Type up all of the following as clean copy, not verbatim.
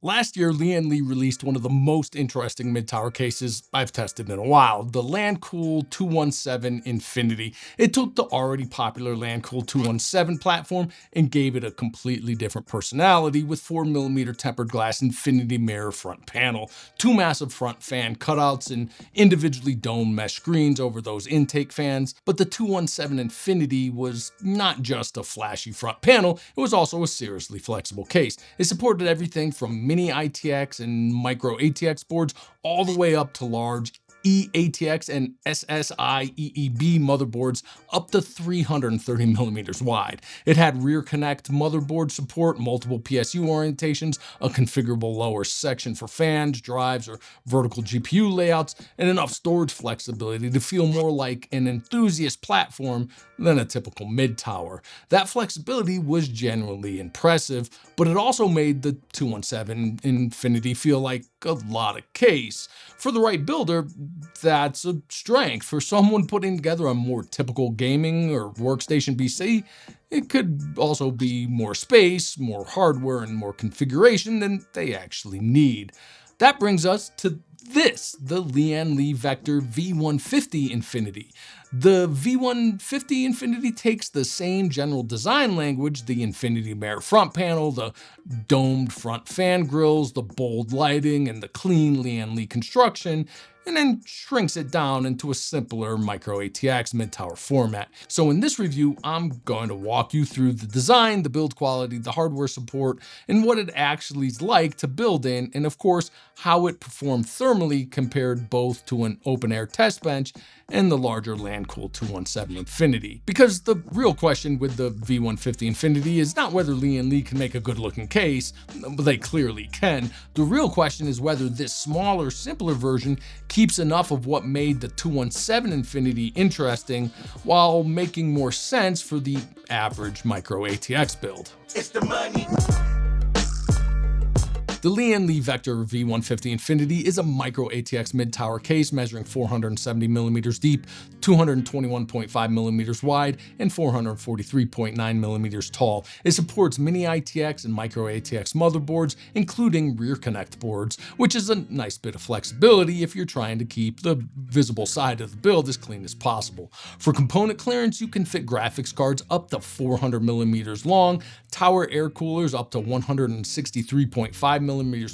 Last year, Lian Li released one of the most interesting mid-tower cases I've tested in a while, the Lancool 217 Infinity. It took the already popular Lancool 217 platform and gave it a completely different personality with 4mm tempered glass infinity mirror front panel, two massive front fan cutouts, and individually domed mesh screens over those intake fans. But the 217 Infinity was not just a flashy front panel, it was also a seriously flexible case. It supported everything from mini-ATX and micro-ATX boards all the way up to large eATX and SSI EEB motherboards up to 330mm wide. It had rear connect motherboard support, multiple PSU orientations, a configurable lower section for fans, drives, or vertical GPU layouts, and enough storage flexibility to feel more like an enthusiast platform than a typical mid-tower. That flexibility was genuinely impressive, but it also made the 217 Infinity feel like a lot of case. For the right builder, that's a strength. For someone putting together a more typical gaming or workstation PC, it could also be more space, more hardware, and more configuration than they actually need. That brings us to this, the Lian Li Vector V150 Infinity. The V150 Infinity takes the same general design language, the infinity mirror front panel, the domed front fan grills, the bold lighting, and the clean Lian Li construction, and then shrinks it down into a simpler micro-ATX mid-tower format. So in this review, I'm going to walk you through the design, the build quality, the hardware support, and what it actually is like to build in, and of course, how it performed thermally compared both to an open-air test bench and the larger Lancool 217 Infinity. Because the real question with the V150 Infinity is not whether Lian Li can make a good-looking case, but they clearly can. The real question is whether this smaller, simpler version keeps enough of what made the 217 Infinity interesting while making more sense for the average micro-ATX build. It's the money. The Lian Li Vector V150 Infinity is a micro-ATX mid-tower case measuring 470mm deep, 221.5mm wide, and 443.9mm tall. It supports mini-ATX and micro-ATX motherboards, including rear connect boards, which is a nice bit of flexibility if you're trying to keep the visible side of the build as clean as possible. For component clearance, you can fit graphics cards up to 400mm long, tower air coolers up to 163.5mm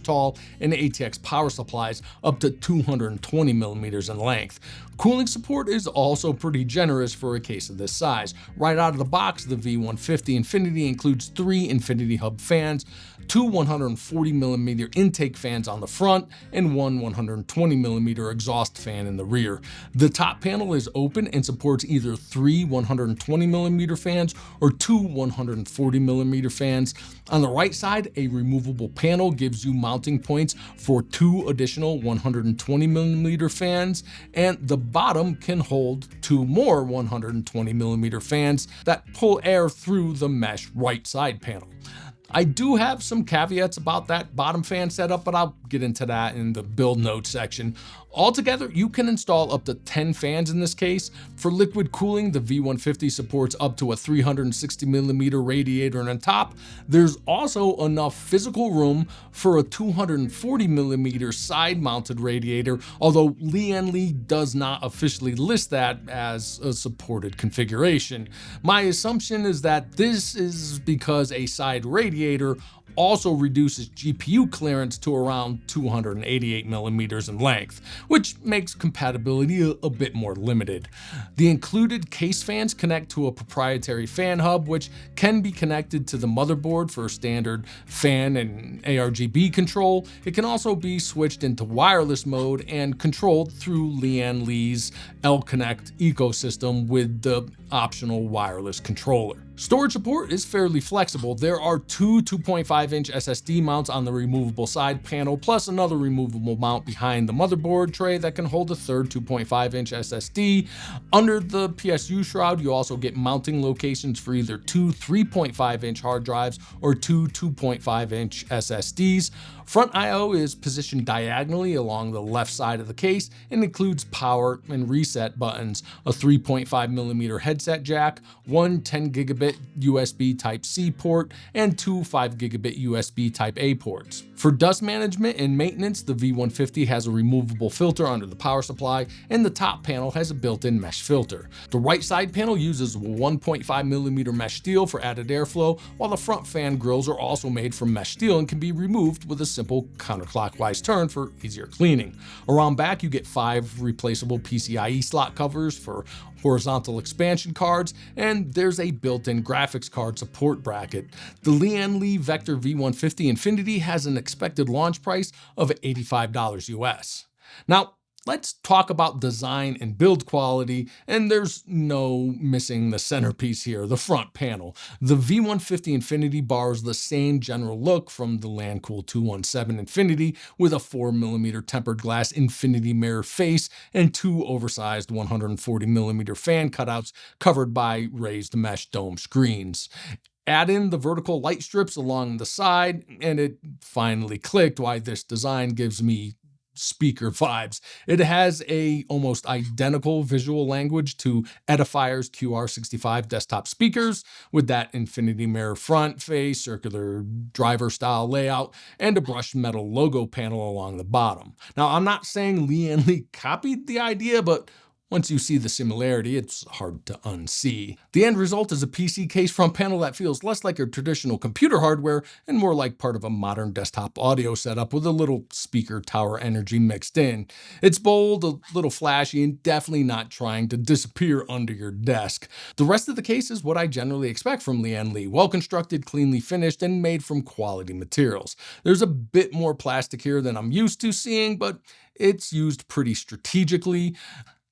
tall, and ATX power supplies up to 220mm in length. Cooling support is also pretty generous for a case of this size. Right out of the box, the V150 Infinity includes 3 Infinity Hub fans, 2 140mm intake fans on the front, and 1 120mm exhaust fan in the rear. The top panel is open and supports either 3 120mm fans or 2 140mm fans. On the right side, a removable panel gives you mounting points for 2 additional 120mm fans, and the bottom can hold 2 more 120mm fans that pull air through the mesh right side panel. I do have some caveats about that bottom fan setup, but I'll get into that in the build notes section. Altogether, you can install up to 10 fans in this case. For liquid cooling, the V150 supports up to a 360mm radiator on top. There's also enough physical room for a 240mm side-mounted radiator, although Lian Li does not officially list that as a supported configuration. My assumption is that this is because a side radiator also reduces GPU clearance to around 288mm in length, which makes compatibility a bit more limited. The included case fans connect to a proprietary fan hub, which can be connected to the motherboard for standard fan and ARGB control. It can also be switched into wireless mode and controlled through Lian Li's L-Connect ecosystem with the optional wireless controller. Storage support is fairly flexible. There are 2 2.5-inch SSD mounts on the removable side panel, plus another removable mount behind the motherboard tray that can hold a third 2.5-inch SSD. Under the PSU shroud, you also get mounting locations for either 2 3.5-inch hard drives or 2 2.5-inch SSDs. Front I/O is positioned diagonally along the left side of the case and includes power and reset buttons, a 3.5mm headset jack, one 10GB USB Type-C port, and 2 5GB 32-bit USB Type-A ports. For dust management and maintenance, the V150 has a removable filter under the power supply, and the top panel has a built-in mesh filter. The right side panel uses 1.5mm mesh steel for added airflow, while the front fan grills are also made from mesh steel and can be removed with a simple counterclockwise turn for easier cleaning. Around back, you get 5 replaceable PCIe slot covers for horizontal expansion cards, and there's a built-in graphics card support bracket. The Lian Li Vector V150 Infinity has an expected launch price of $85 US. Now, let's talk about design and build quality, and there's no missing the centerpiece here, the front panel. The V150 Infinity borrows the same general look from the Lancool 217 Infinity, with a 4mm tempered glass infinity mirror face and 2 oversized 140mm fan cutouts covered by raised mesh dome screens. Add in the vertical light strips along the side, and it finally clicked why this design gives me speaker vibes. It has a almost identical visual language to Edifire's QR65 desktop speakers, with that infinity mirror front face, circular driver style layout, and a brushed metal logo panel along the bottom. Now, I'm not saying Lian Li copied the idea, but once you see the similarity, it's hard to unsee. The end result is a PC case front panel that feels less like a traditional computer hardware and more like part of a modern desktop audio setup with a little speaker tower energy mixed in. It's bold, a little flashy, and definitely not trying to disappear under your desk. The rest of the case is what I generally expect from Lian Li: well constructed, cleanly finished, and made from quality materials. There's a bit more plastic here than I'm used to seeing, but it's used pretty strategically.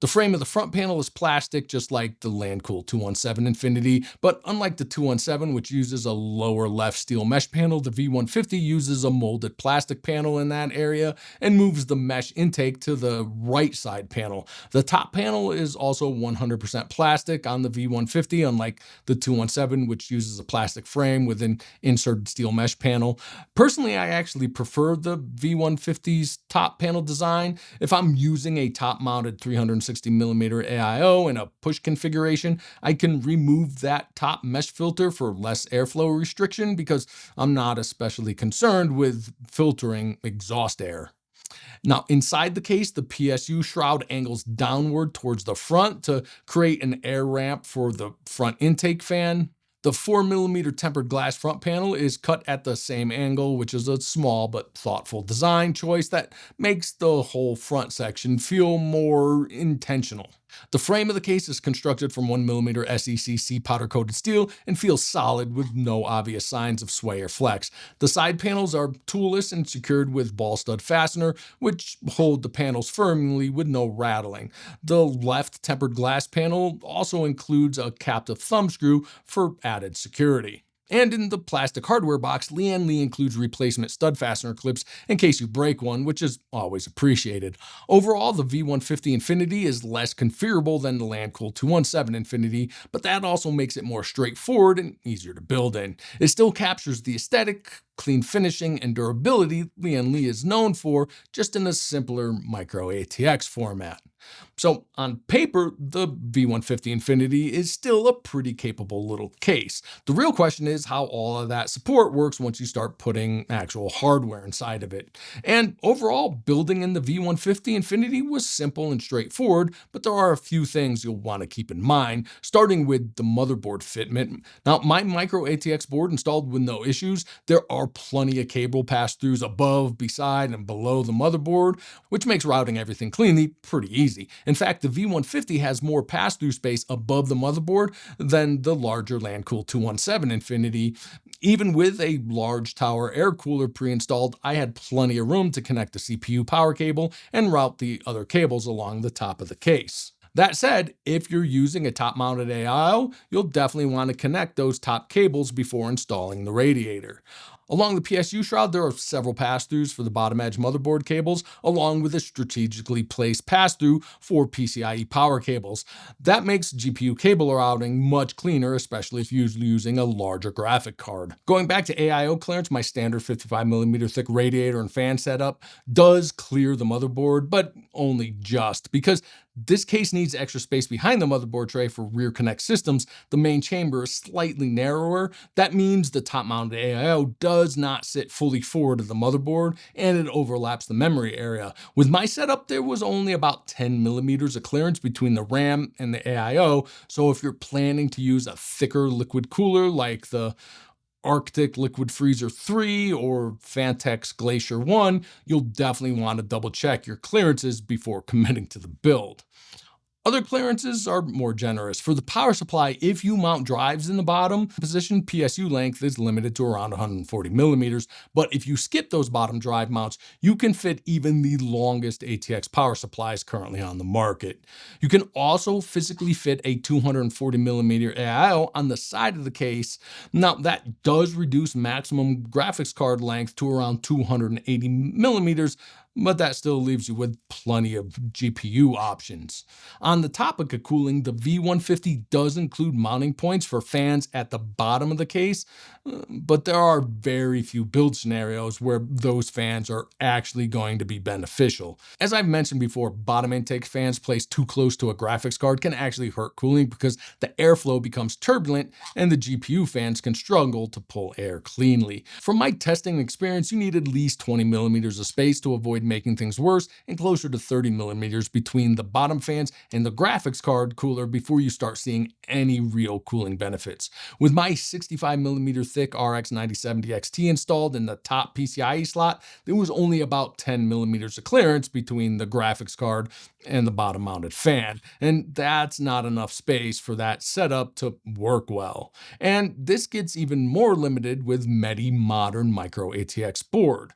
The frame of the front panel is plastic, just like the Lancool 217 Infinity, but unlike the 217, which uses a lower left steel mesh panel, the V150 uses a molded plastic panel in that area and moves the mesh intake to the right side panel. The top panel is also 100% plastic on the V150, unlike the 217, which uses a plastic frame with an inserted steel mesh panel. Personally, I actually prefer the V150's top panel design. If I'm using a top-mounted 360mm AIO in a push configuration, I can remove that top mesh filter for less airflow restriction because I'm not especially concerned with filtering exhaust air. Now, inside the case, the PSU shroud angles downward towards the front to create an air ramp for the front intake fan. The 4mm tempered glass front panel is cut at the same angle, which is a small but thoughtful design choice that makes the whole front section feel more intentional. The frame of the case is constructed from 1mm SECC powder-coated steel and feels solid with no obvious signs of sway or flex. The side panels are toolless and secured with ball stud fastener, which hold the panels firmly with no rattling. The left tempered glass panel also includes a captive thumb screw for added security. And in the plastic hardware box, Lian Li includes replacement stud fastener clips in case you break one, which is always appreciated. Overall, the V150 Infinity is less configurable than the Lancool 217 Infinity, but that also makes it more straightforward and easier to build in. It still captures the aesthetic, clean finishing, and durability Lian Li is known for, just in a simpler micro-ATX format. So on paper, the V150 Infinity is still a pretty capable little case. The real question is how all of that support works once you start putting actual hardware inside of it. And overall, building in the V150 Infinity was simple and straightforward, but there are a few things you'll want to keep in mind, starting with the motherboard fitment. Now, my micro-ATX board installed with no issues. There are plenty of cable pass-throughs above, beside, and below the motherboard, which makes routing everything cleanly pretty easy. In fact, the V150 has more pass-through space above the motherboard than the larger Lancool 217 Infinity. Even with a large tower air cooler pre-installed, I had plenty of room to connect the CPU power cable and route the other cables along the top of the case. That said, if you're using a top-mounted AIO, you'll definitely want to connect those top cables before installing the radiator. Along the PSU shroud, there are several pass-throughs for the bottom edge motherboard cables, along with a strategically placed pass-through for PCIe power cables. That makes GPU cable routing much cleaner, especially if you're using a larger graphic card. Going back to AIO clearance, my standard 55mm thick radiator and fan setup does clear the motherboard, but only just, because This case needs extra space behind the motherboard tray for rear connect systems. The main chamber is slightly narrower. That means the top mounted AIO does not sit fully forward of the motherboard and it overlaps the memory area. With my setup, there was only about 10 millimeters of clearance between the RAM and the AIO. So if you're planning to use a thicker liquid cooler like the Arctic Liquid Freezer 3 or Fantex Glacier 1, you'll definitely want to double check your clearances before committing to the build. Other clearances are more generous. For the power supply, if you mount drives in the bottom position, PSU length is limited to around 140 millimeters. But if you skip those bottom drive mounts, you can fit even the longest ATX power supplies currently on the market. You can also physically fit a 240 millimeter AIO on the side of the case. Now, that does reduce maximum graphics card length to around 280 millimeters, but that still leaves you with plenty of GPU options. On the topic of cooling, the V150 does include mounting points for fans at the bottom of the case, but there are very few build scenarios where those fans are actually going to be beneficial. As I've mentioned before, bottom intake fans placed too close to a graphics card can actually hurt cooling because the airflow becomes turbulent and the GPU fans can struggle to pull air cleanly. From my testing experience, you need at least 20 millimeters of space to avoid making things worse and closer to 30 millimeters between the bottom fans and the graphics card cooler before you start seeing any real cooling benefits. With my 65 millimeter thick RX 9070 XT installed in the top PCIe slot, there was only about 10 millimeters of clearance between the graphics card and the bottom mounted fan. And that's not enough space for that setup to work well. And this gets even more limited with Medi modern micro-ATX board.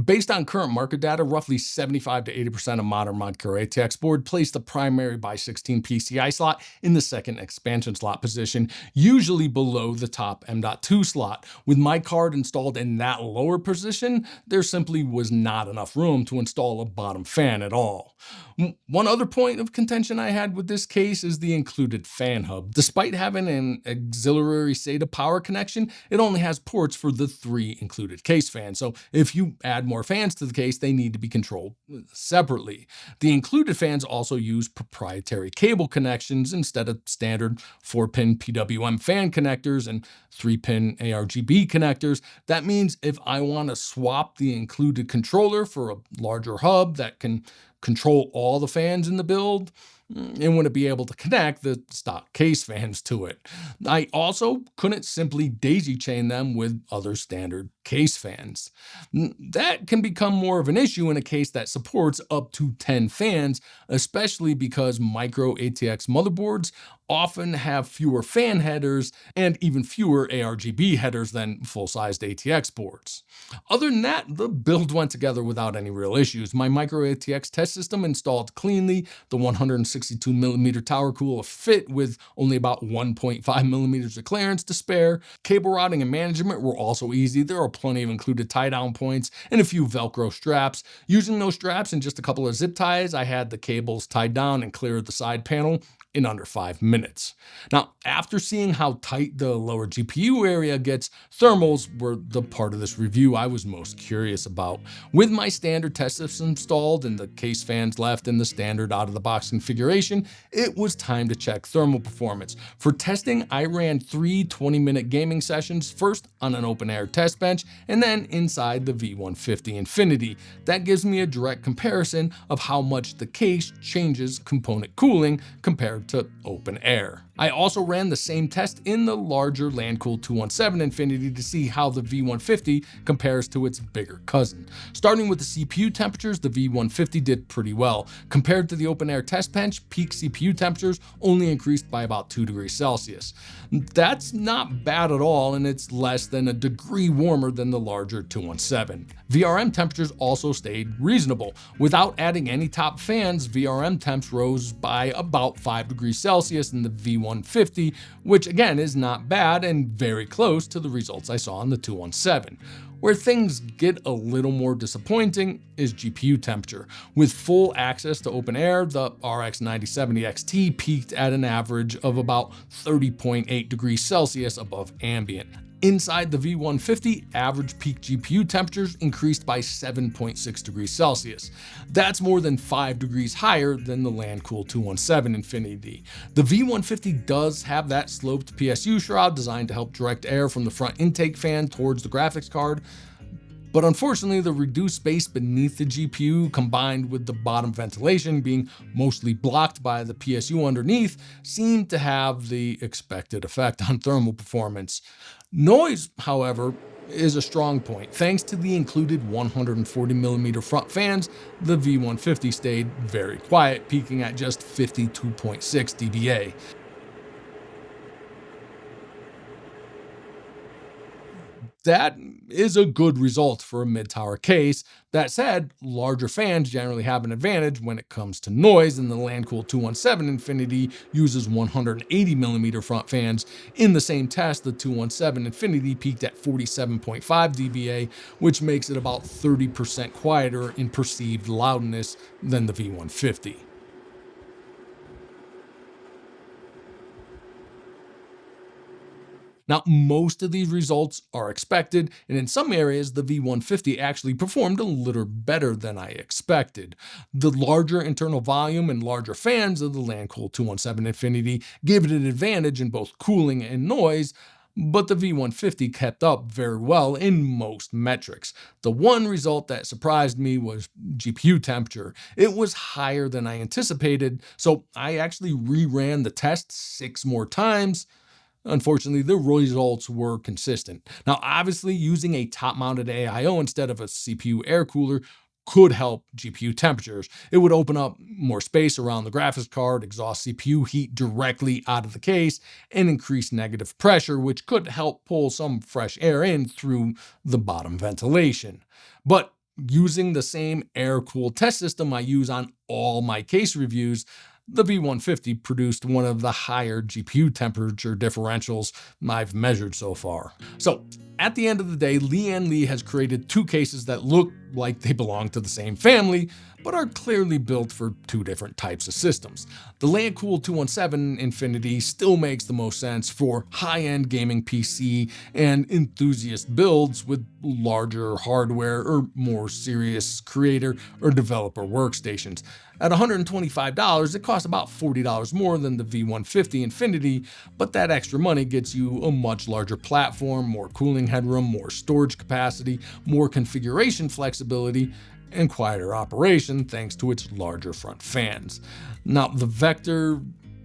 Based on current market data, roughly 75 to 80% of modern micro-ATX board place the primary by 16 PCI slot in the second expansion slot position, usually below the top M.2 slot. With my card installed in that lower position, there simply was not enough room to install a bottom fan at all. One other point of contention I had with this case is the included fan hub. Despite having an auxiliary SATA power connection, it only has ports for the 3 included case fans. So if you add more fans to the case, they need to be controlled separately. The included fans also use proprietary cable connections instead of standard 4-pin PWM fan connectors and 3-pin ARGB connectors. That means if I want to swap the included controller for a larger hub that can control all the fans in the build, and wouldn't be able to connect the stock case fans to it. I also couldn't simply daisy chain them with other standard case fans. That can become more of an issue in a case that supports up to 10 fans, especially because micro-ATX motherboards often have fewer fan headers and even fewer ARGB headers than full-sized ATX boards. Other than that, the build went together without any real issues. My micro-ATX test system installed cleanly. The 162 millimeter tower cooler fit with only about 1.5 millimeters of clearance to spare. Cable routing and management were also easy. There are plenty of included tie-down points and a few Velcro straps. Using those straps and just a couple of zip ties, I had the cables tied down and cleared the side panel in under 5 minutes. Now, after seeing how tight the lower GPU area gets, thermals were the part of this review I was most curious about. With my standard test system installed and the case fans left in the standard out-of-the-box configuration, it was time to check thermal performance. For testing, I ran 3 20-minute gaming sessions, first on an open-air test bench, and then inside the V150 Infinity. That gives me a direct comparison of how much the case changes component cooling compared to open air. I also ran the same test in the larger Lancool 217 Infinity to see how the V150 compares to its bigger cousin. Starting with the CPU temperatures, the V150 did pretty well. Compared to the open air test bench, peak CPU temperatures only increased by about 2 degrees Celsius. That's not bad at all, and it's less than a degree warmer than the larger 217. VRM temperatures also stayed reasonable. Without adding any top fans, VRM temps rose by about 5 degrees Celsius in the V150, which again is not bad and very close to the results I saw on the 217. Where things get a little more disappointing is GPU temperature. With full access to open air, the RX 9070 XT peaked at an average of about 30.8 degrees Celsius above ambient. Inside the V150, average peak GPU temperatures increased by 7.6 degrees Celsius. That's more than 5 degrees higher than the Lancool 217 Infinity. The V150 does have that sloped PSU shroud designed to help direct air from the front intake fan towards the graphics card. But unfortunately, the reduced space beneath the GPU combined with the bottom ventilation being mostly blocked by the PSU underneath seemed to have the expected effect on thermal performance. Noise, however, is a strong point. Thanks to the included 140mm front fans, the V150 stayed very quiet, peaking at just 52.6 dBA. That is a good result for a mid-tower case. That said, larger fans generally have an advantage when it comes to noise, and the Lancool 217 Infinity uses 180mm front fans. In the same test, the 217 Infinity peaked at 47.5 dBA, which makes it about 30% quieter in perceived loudness than the V150. Now, most of these results are expected, and in some areas, the V150 actually performed a little better than I expected. The larger internal volume and larger fans of the Lancool 217 Infinity gave it an advantage in both cooling and noise, but the V150 kept up very well in most metrics. The one result that surprised me was GPU temperature. It was higher than I anticipated, so I actually reran the test 6 more times. Unfortunately, the results were consistent. Now, obviously, using a top-mounted AIO instead of a CPU air cooler could help GPU temperatures. It would open up more space around the graphics card, exhaust CPU heat directly out of the case, and increase negative pressure, which could help pull some fresh air in through the bottom ventilation. But using the same air-cooled test system I use on all my case reviews, the V150 produced one of the higher GPU temperature differentials I've measured so far. So, at the end of the day, Lian Li has created 2 cases that look like they belong to the same family, but are clearly built for 2 different types of systems. The Lancool 217 Infinity still makes the most sense for high-end gaming PC and enthusiast builds with larger hardware or more serious creator or developer workstations. At $125, it costs about $40 more than the V150 Infinity, but that extra money gets you a much larger platform, more cooling headroom, more storage capacity, more configuration flexibility, and quieter operation thanks to its larger front fans. Now, the Vector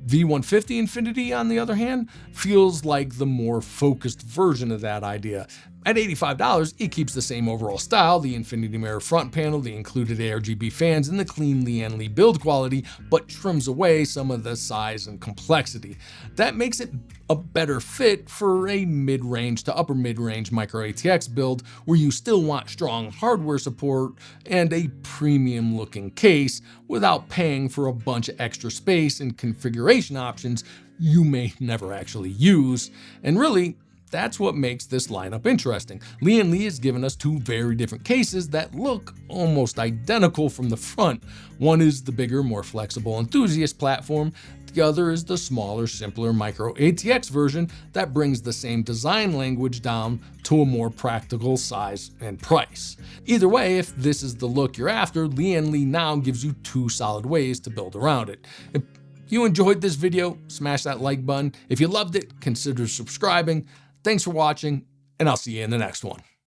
V150 Infinity, on the other hand, feels like the more focused version of that idea. At $85, it keeps the same overall style, the infinity mirror front panel, the included ARGB fans, and the clean Lian Li build quality, but trims away some of the size and complexity. That makes it a better fit for a mid-range to upper mid-range micro-ATX build where you still want strong hardware support and a premium looking case without paying for a bunch of extra space and configuration options you may never actually use. And really, that's what makes this lineup interesting. Lian Li has given us 2 very different cases that look almost identical from the front. One is the bigger, more flexible enthusiast platform. The other is the smaller, simpler micro-ATX version that brings the same design language down to a more practical size and price. Either way, if this is the look you're after, Lian Li now gives you 2 solid ways to build around it. If you enjoyed this video, smash that like button. If you loved it, consider subscribing. Thanks for watching, and I'll see you in the next one.